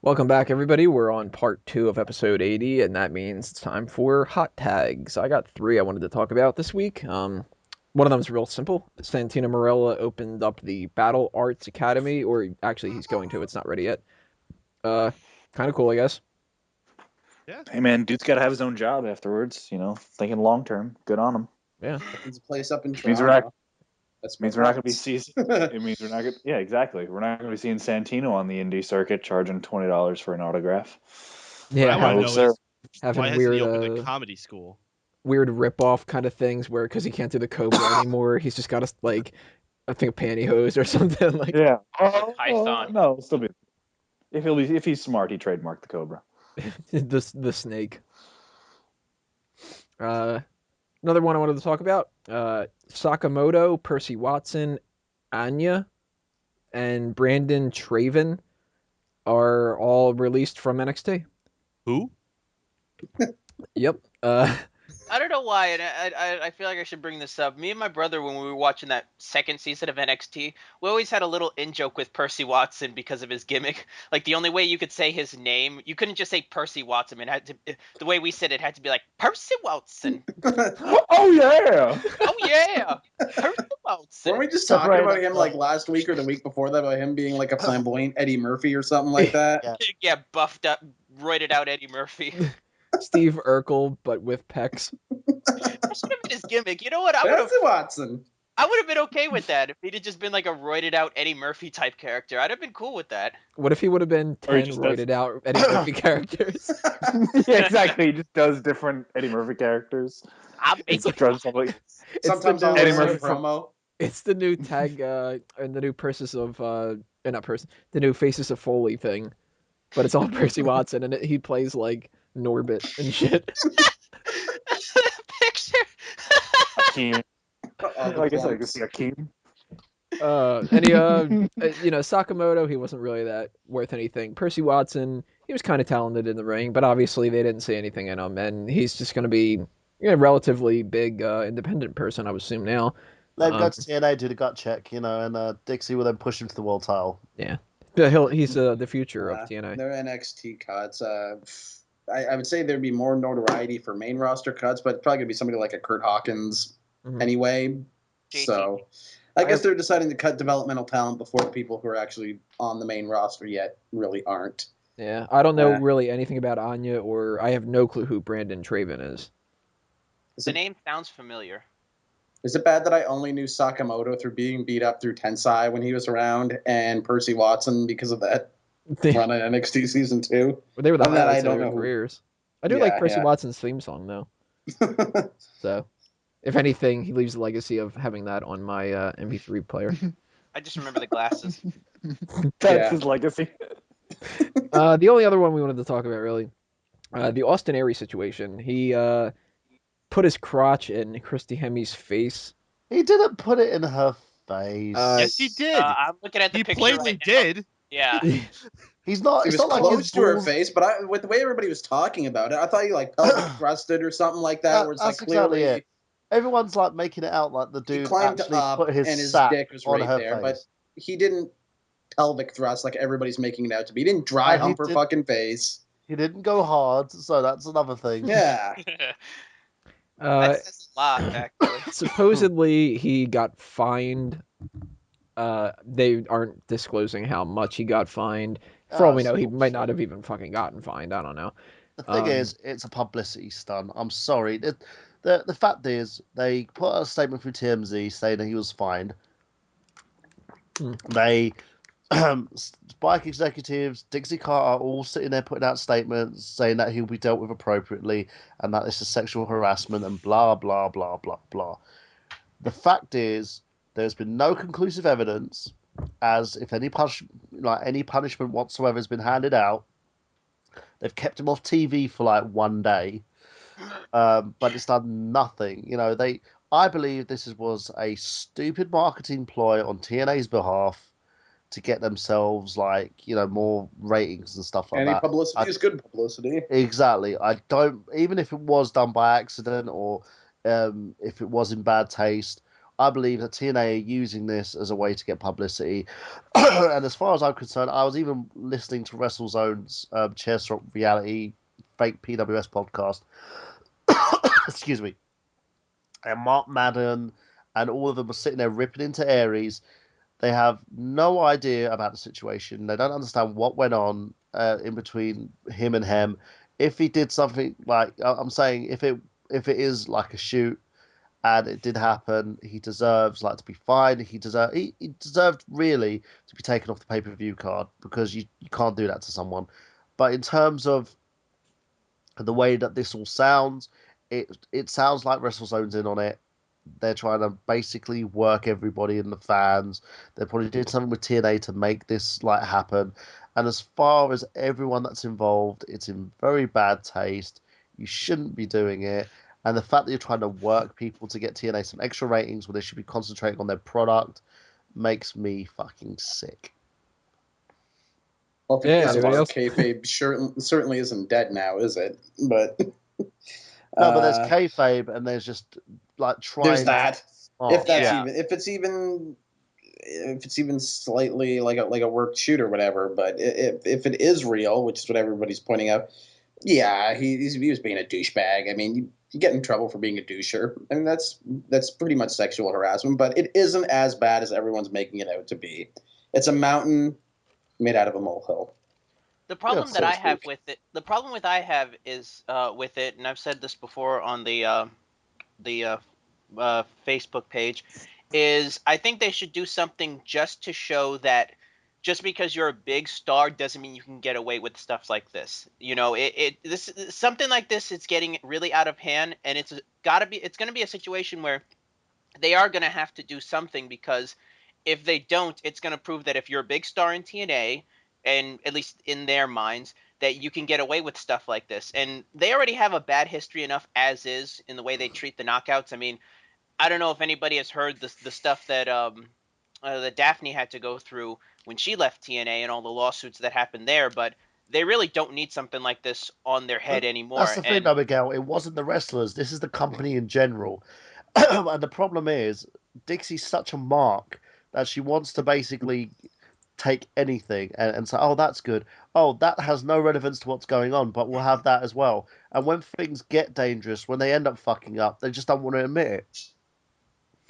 Welcome back, everybody. We're on part 2 of episode 80, and that means it's time for hot tags. I got 3 I wanted to talk about this week. One of them is real simple. Santino Marella opened up the Battle Arts Academy, or actually, he's going to. It's not ready yet. Uh, Kind of cool, I guess. Yeah. Hey man, dude's got to have his own job afterwards. Thinking long term. Good on him. Yeah. It's a place up in Which means Toronto. That means we're not going to be seeing. It means we're not going. Yeah, exactly. We're not going to be seeing Santino on the indie circuit charging $20 for an autograph. Yeah, What I want to know is having why hasn't he opened a comedy school? weird rip-off kind of things where, because he can't do the Cobra anymore, he's just got a, I think a pantyhose or something. Yeah. Python. No, it'll still be. If he's smart, he trademarked the Cobra. the snake. Another one I wanted to talk about, Sakamoto, Percy Watson, Anya, and Brandon Traven are all released from NXT. Who? Yep. I don't know why, and I feel like I should bring this up. Me and my brother, when we were watching that second season of NXT, we always had a little in-joke with Percy Watson because of his gimmick. Like, the only way you could say his name, you couldn't just say Percy Watson. It had to, the way we said it had to be like, Percy Watson. Oh yeah. Oh, yeah. Percy Watson. Weren't we just talking about him like last week or the week before that about him being like a flamboyant Eddie Murphy or something like that? Yeah, buffed up, roided out Eddie Murphy. Steve Urkel, but with pecs. That should have been his gimmick. You know what? Percy Watson. I would have been okay with that if he'd have just been like a roided out Eddie Murphy type character. I'd have been cool with that. What if he would have been Or he 10 just roided out Eddie Murphy characters? Yeah, exactly. He just does different Eddie Murphy characters. I'm It's making drugs something. Sometimes the I'll new, Eddie listen to Murphy from- promo. It's the new tag, and the new Persis of, not Persis, the new Faces of Foley thing. But it's all Percy Watson, and he plays like Norbit and shit. picture. Akeem. Like I said, I can see Akeem. Sakamoto, he wasn't really that worth anything. Percy Watson, he was kind of talented in the ring, but obviously they didn't see anything in him, and he's just going to be a relatively big independent person, I would assume now. Let him go to TNA, do the gut check, and Dixie will then push him to the world title. Yeah, but he's the future of TNA. They're NXT cuts. I would say there'd be more notoriety for main roster cuts, but it's probably gonna be somebody like a Kurt Hawkins anyway. JT. So I guess they're deciding to cut developmental talent before the people who are actually on the main roster yet really aren't. Yeah, I don't know really anything about Anya, or I have no clue who Brandon Traven is. The name sounds familiar. Is it bad that I only knew Sakamoto through being beat up through Tensai when he was around, and Percy Watson because of that run on NXT season 2? They were the Other than that, highlights I of don't their know. careers. I do like Percy Watson's theme song though. So, if anything, he leaves a legacy of having that on my MP3 player. I just remember the glasses. That's his legacy. The only other one we wanted to talk about, really, the Austin Aries situation. He put his crotch in Christy Hemme's face. He didn't put it in her face. Yes, he did. I'm looking at the He picture plainly right now. did. Yeah. He's not. He It's was not like close his to her balls- face, but with the way everybody was talking about it, I thought he like pelvic thrusted or something like that, where it's like That's exactly clearly it. Everyone's like making it out like the he dude climbed actually up put and his his sack dick was on right her there, face. but he didn't pelvic thrust like everybody's making it out to be. He didn't dry He hump her did- fucking face. He didn't go hard, so that's another thing. Yeah. That says a lot, actually. Supposedly, he got fined. They aren't disclosing how much he got fined. For all we know, he might not have even fucking gotten fined. I don't know. The thing is, it's a publicity stunt. I'm sorry. The fact is, they put a statement through TMZ saying that he was fined. They, Spike executives, Dixie Carter, all sitting there putting out statements saying that he'll be dealt with appropriately and that this is sexual harassment and blah, blah, blah, blah, blah. The fact is, there's been no conclusive evidence as if any punishment whatsoever has been handed out. They've kept him off TV for like one day, but it's done nothing. I believe this was a stupid marketing ploy on TNA's behalf to get themselves more ratings and stuff like Any that. publicity is good publicity. Exactly. I don't, even if it was done by accident or if it was in bad taste, I believe that TNA are using this as a way to get publicity. And as far as I'm concerned, I was even listening to WrestleZone's Chair Swap Reality fake PWS podcast. Excuse me. And Mark Madden and all of them were sitting there ripping into Aries. They have no idea about the situation. They don't understand what went on in between him and Hem. If he did something like I'm saying, if it is like a shoot and it did happen, he deserves like to be fined. He deserved really to be taken off the pay-per-view card because you can't do that to someone. But in terms of the way that this all sounds, it sounds like WrestleZone's in on it. They're trying to basically work everybody and the fans. They probably did something with TNA to make this like happen. And as far as everyone that's involved, it's in very bad taste. You shouldn't be doing it. And the fact that you're trying to work people to get TNA some extra ratings when they should be concentrating on their product makes me fucking sick. Well, if it Yeah, is anybody about else? kayfabe, certainly isn't dead now, is it? But No, but there's kayfabe and there's just like trying. there's that. Oh, If that's yeah. if it's even slightly like a work shoot or whatever. But if it is real, which is what everybody's pointing out, yeah, he was being a douchebag. I mean, you get in trouble for being a doucher. I mean, that's pretty much sexual harassment, but it isn't as bad as everyone's making it out to be. It's a mountain made out of a molehill. The problem so that to I have speak. with it, the problem with I have is with it, and I've said this before on the Facebook page, is I think they should do something just to show that just because you're a big star doesn't mean you can get away with stuff like this. You know, this something like this is getting really out of hand, and it's going to be a situation where they are going to have to do something, because if they don't, it's going to prove that if you're a big star in TNA, and at least in their minds, that you can get away with stuff like this. And they already have a bad history enough as is in the way they treat the knockouts. I mean, I don't know if anybody has heard the stuff that Daphne had to go through when she left TNA and all the lawsuits that happened there, but they really don't need something like this on their head anymore. That's the thing, And though, Miguel. It wasn't the wrestlers. This is the company in general. And the problem is, Dixie's such a mark that she wants to basically take anything and say, oh, that's good. Oh, that has no relevance to what's going on, but we'll have that as well. And when things get dangerous, when they end up fucking up, they just don't want to admit it.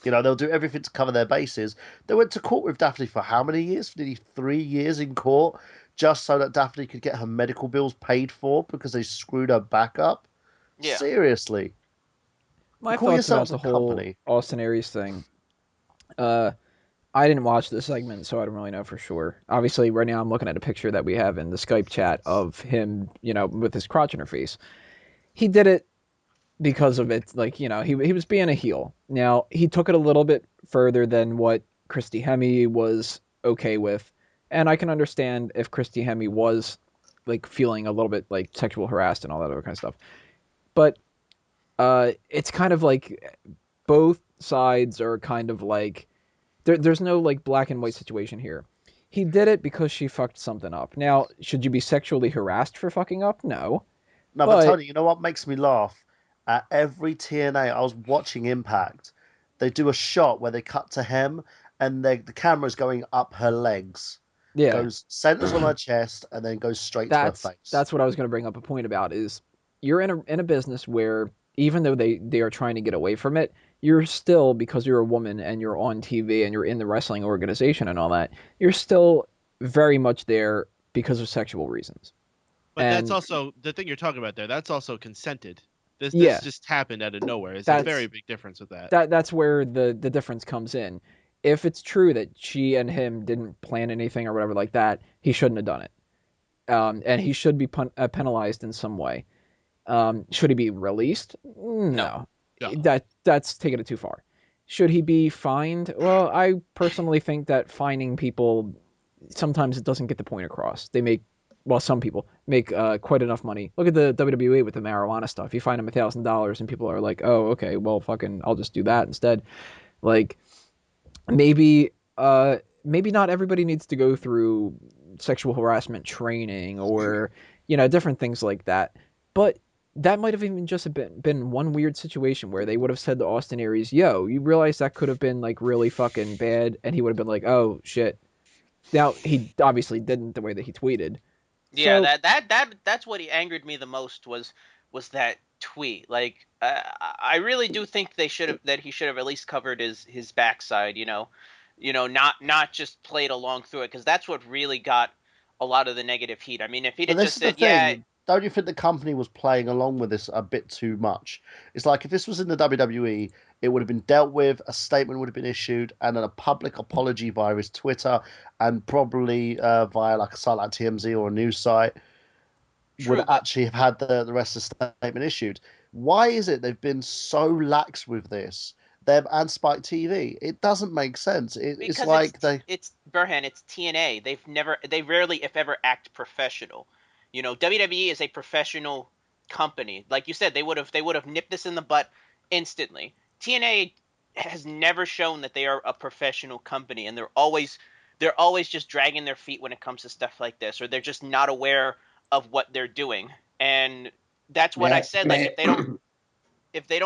You know, they'll do everything to cover their bases. They went to court with Daphne for how many years? Nearly 3 years in court, just so that Daphne could get her medical bills paid for because they screwed her back up. yeah, Seriously. My Call thoughts about yourselves the a whole company. Austin Aries thing. I didn't watch this segment, so I don't really know for sure. Obviously, right now I'm looking at a picture that we have in the Skype chat of him, with his crotch interface. He did it because of it, like, he was being a heel. Now, he took it a little bit further than what Christy Hemme was okay with, and I can understand if Christy Hemme was, like, feeling a little bit, like, sexual harassed and all that other kind of stuff. But it's kind of like both sides are kind of like there's no like black and white situation here. He did it because she fucked something up. Now, should you be sexually harassed for fucking up? No. No, but But Tony, you know what makes me laugh? At every TNA, I was watching Impact. They do a shot where they cut to Hem, and the camera's going up her legs, yeah, goes centers on her chest, and then goes straight to her face. that's what I was going to bring up a point about is you're in a business where even though they are trying to get away from it, you're still, because you're a woman and you're on TV and you're in the wrestling organization and all that, you're still very much there because of sexual reasons. But that's And also the thing you're talking about there. That's also consented. This yeah, just happened out of nowhere. It's a that's very big difference with that. that's where the difference comes in. If it's true that she and him didn't plan anything or whatever like that, he shouldn't have done it. And he should be penalized in some way. Should he be released? No. No. That's taking it too far. Should he be fined? Well, I personally think that fining people sometimes it doesn't get the point across. Some people make quite enough money. Look at the WWE with the marijuana stuff. You fine them $1,000 and people are like, oh, okay, well, fucking, I'll just do that instead. Like, maybe not everybody needs to go through sexual harassment training or different things like that, but that might have even just been one weird situation where they would have said to Austin Aries, "Yo, you realize that could have been like really fucking bad," and he would have been like, "Oh shit." Now he obviously didn't the way that he tweeted. Yeah, So that's what he angered me the most was that tweet. Like, I really do think he should have at least covered his backside. Not just played along through it, because that's what really got a lot of the negative heat. I mean, if he'd But have this just is the said, yeah, thing. Don't you think the company was playing along with this a bit too much? It's like if this was in the WWE, it would have been dealt with, a statement would have been issued, and then a public apology via his Twitter and probably via like a site like TMZ or a news site would true, but actually have had the rest of the statement issued. Why is it they've been so lax with this? Them and Spike TV. It doesn't make sense. It's because like they. it's Burhan, it's TNA. They rarely, if ever, act professional. WWE is a professional company. Like you said, they would have nipped this in the butt instantly. TNA has never shown that they are a professional company, and they're always just dragging their feet when it comes to stuff like this, or they're just not aware of what they're doing. And that's what I Yeah, said. Like, if they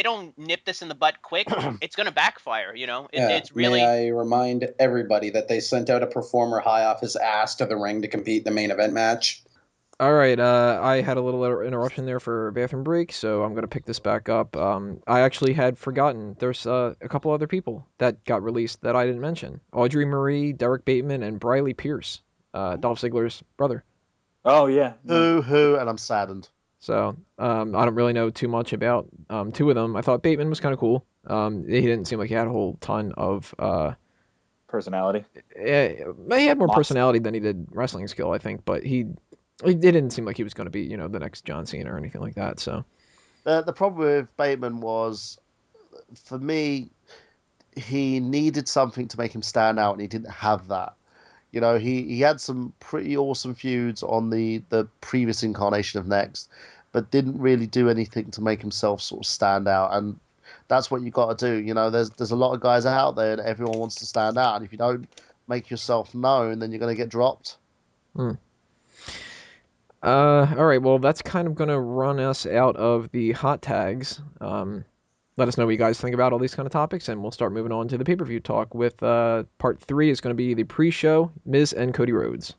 don't nip this in the butt quick, it's gonna backfire. yeah. It's May really I remind everybody that they sent out a performer high off his ass to the ring to compete in the main event match. all right, I had a little interruption there for a bathroom break, so I'm gonna pick this back up. I actually had forgotten there's a couple other people that got released that I didn't mention: Audrey Marie, Derrick Bateman, and Briley Pierce, Dolph Ziggler's brother. Oh yeah. Who, and I'm saddened. So I don't really know too much about two of them. I thought Bateman was kind of cool. He didn't seem like he had a whole ton of. Personality. He had more Mox. personality than he did wrestling skill, I think. But he didn't seem like he was going to be, the next John Cena or anything like that. So The problem with Bateman was, for me, he needed something to make him stand out, and he didn't have that. He had some pretty awesome feuds on the previous incarnation of Next, but didn't really do anything to make himself sort of stand out. And that's what you got to do. There's a lot of guys out there, and everyone wants to stand out. And if you don't make yourself known, then you're going to get dropped. Hmm. All right. Well, that's kind of going to run us out of the hot tags. Let us know what you guys think about all these kind of topics, and we'll start moving on to the pay-per-view talk with part 3 is going to be the pre-show, Miz and Cody Rhodes.